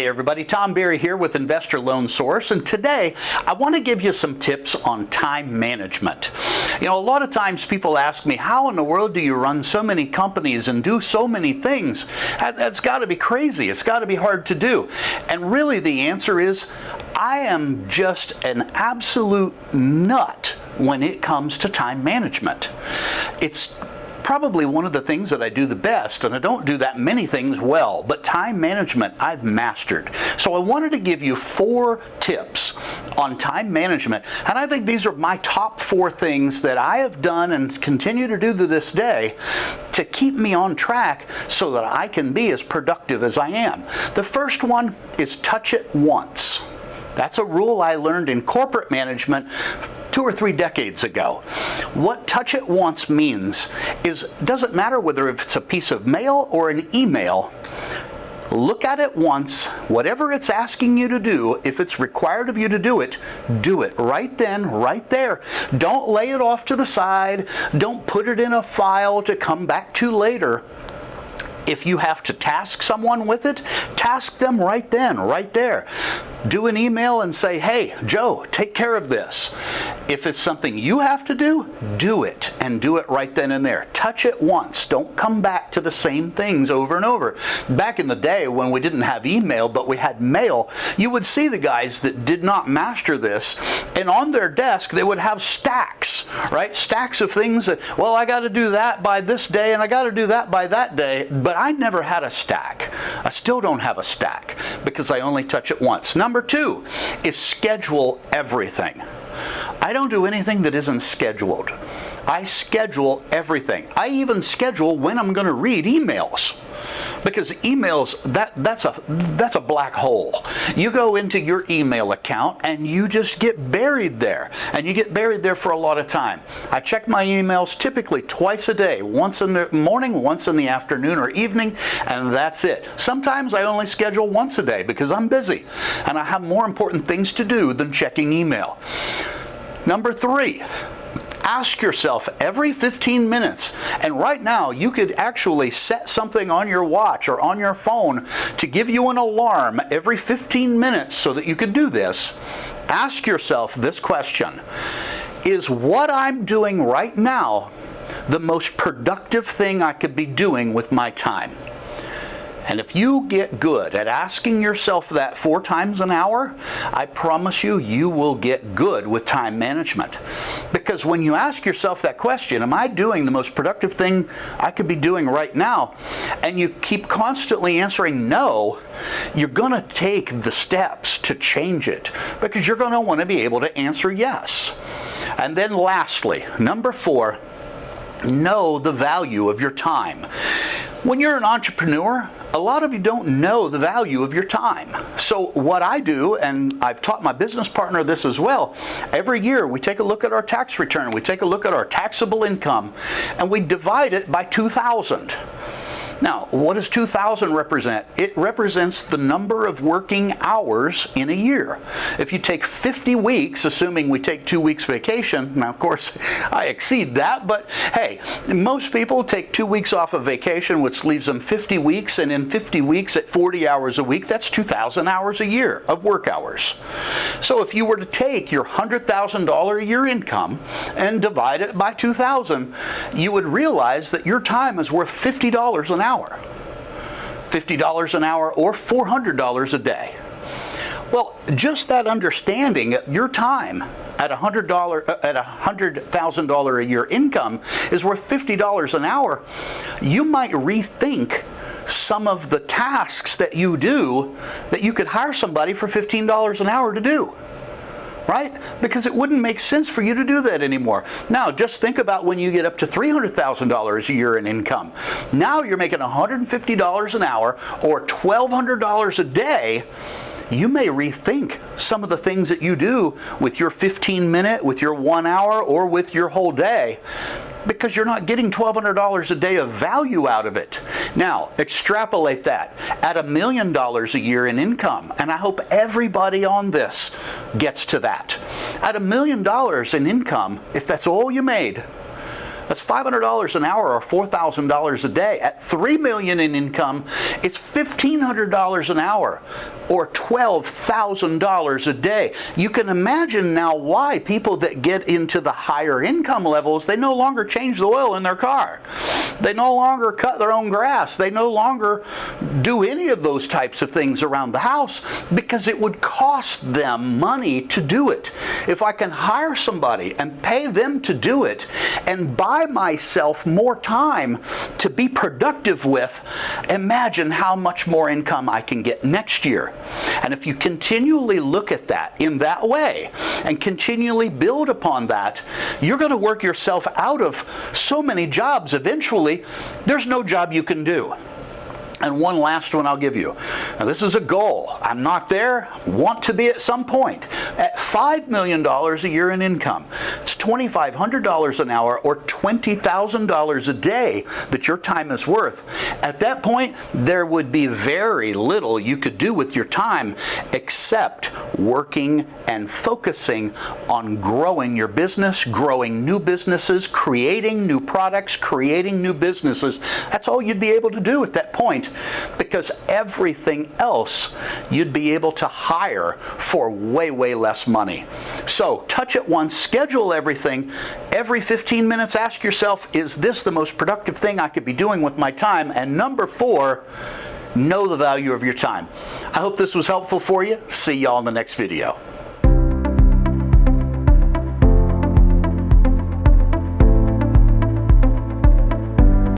Hey everybody, Tom Berry here with Investor Loan Source, and today I want to give you some tips on time management. You know, a lot of times people ask me, how in the world do you run so many companies and do so many things? That's got to be crazy. It's got to be hard to do. And really the answer is, I am just an absolute nut when it comes to time management. It's probably one of the things that I do the best, and I don't do that many things well, but time management I've mastered. So I wanted to give you 4 tips on time management, and I think these are my top 4 things that I have done and continue to do to this day to keep me on track so that I can be as productive as I am. The first one is touch it once. That's a rule I learned in corporate management 2 or 3 decades ago. What touch it once means is, doesn't matter whether it's a piece of mail or an email, look at it once, whatever it's asking you to do, if it's required of you to do it right then, right there. Don't lay it off to the side. Don't put it in a file to come back to later. If you have to task someone with it, task them right then, right there. Do an email and say, hey, Joe, take care of this. If it's something you have to do it, and do it right then and there. Touch it once. Don't come back to the same things over and over. Back in the day when we didn't have email, but we had mail, you would see the guys that did not master this, and on their desk they would have stacks, right? Stacks of things that, well, I got to do that by this day, and I got to do that by that day, but I never had a stack. I still don't have a stack because I only touch it once. Number 2 is schedule everything. I don't do anything that isn't scheduled. I schedule everything. I even schedule when I'm going to read emails. Because emails, that's a black hole. You go into your email account and you just get buried there. And you get buried there for a lot of time. I check my emails typically twice a day, once in the morning, once in the afternoon or evening, and that's it. Sometimes I only schedule once a day because I'm busy and I have more important things to do than checking email. Number 3. Ask yourself every 15 minutes, and right now you could actually set something on your watch or on your phone to give you an alarm every 15 minutes so that you could do this. Ask yourself this question: is what I'm doing right now the most productive thing I could be doing with my time? And if you get good at asking yourself that 4 times an hour, I promise you, you will get good with time management. Because when you ask yourself that question, am I doing the most productive thing I could be doing right now? And you keep constantly answering no, you're going to take the steps to change it because you're going to want to be able to answer yes. And then lastly, number 4, know the value of your time. When you're an entrepreneur, a lot of you don't know the value of your time. So what I do, and I've taught my business partner this as well, every year we take a look at our tax return, we take a look at our taxable income, and we divide it by 2,000. Now, what does 2,000 represent? It represents the number of working hours in a year. If you take 50 weeks, assuming we take 2 weeks vacation, now of course I exceed that, but hey, most people take 2 weeks off of vacation, which leaves them 50 weeks, and in 50 weeks at 40 hours a week, that's 2,000 hours a year of work hours. So if you were to take your $100,000 a year income and divide it by 2,000, you would realize that your time is worth $50 an hour. $50 an hour or $400 a day. Well, just that understanding, your time at $100,000 a year income is worth $50 an hour. You might rethink some of the tasks that you do that you could hire somebody for $15 an hour to do. Right? Because it wouldn't make sense for you to do that anymore. Now, just think about when you get up to $300,000 a year in income. Now you're making $150 an hour or $1,200 a day. You may rethink some of the things that you do with your 15-minute, with your 1 hour, or with your whole day, because you're not getting $1,200 a day of value out of it. Now, extrapolate that at $1 million a year in income, and I hope everybody on this gets to that. At $1 million in income, if that's all you made, That's $500 an hour or $4,000 a day. At $3 million in income, it's $1,500 an hour or $12,000 a day. You can imagine now why people that get into the higher income levels, they no longer change the oil in their car. They no longer cut their own grass. They no longer do any of those types of things around the house because it would cost them money to do it. If I can hire somebody and pay them to do it and buy myself more time to be productive with, imagine how much more income I can get next year. And if you continually look at that in that way and continually build upon that, you're going to work yourself out of so many jobs. Eventually, there's no job you can do. And one last one I'll give you. Now, this is a goal. I'm not there, want to be at some point. At $5 million a year in income, it's $2,500 an hour or $20,000 a day that your time is worth. At that point, there would be very little you could do with your time except working and focusing on growing your business, growing new businesses, creating new products, creating new businesses. That's all you'd be able to do at that point, because everything else you'd be able to hire for way, way less money. So touch it once, schedule everything. Every 15 minutes, ask yourself, is this the most productive thing I could be doing with my time? And number 4, know the value of your time. I hope this was helpful for you. See y'all in the next video.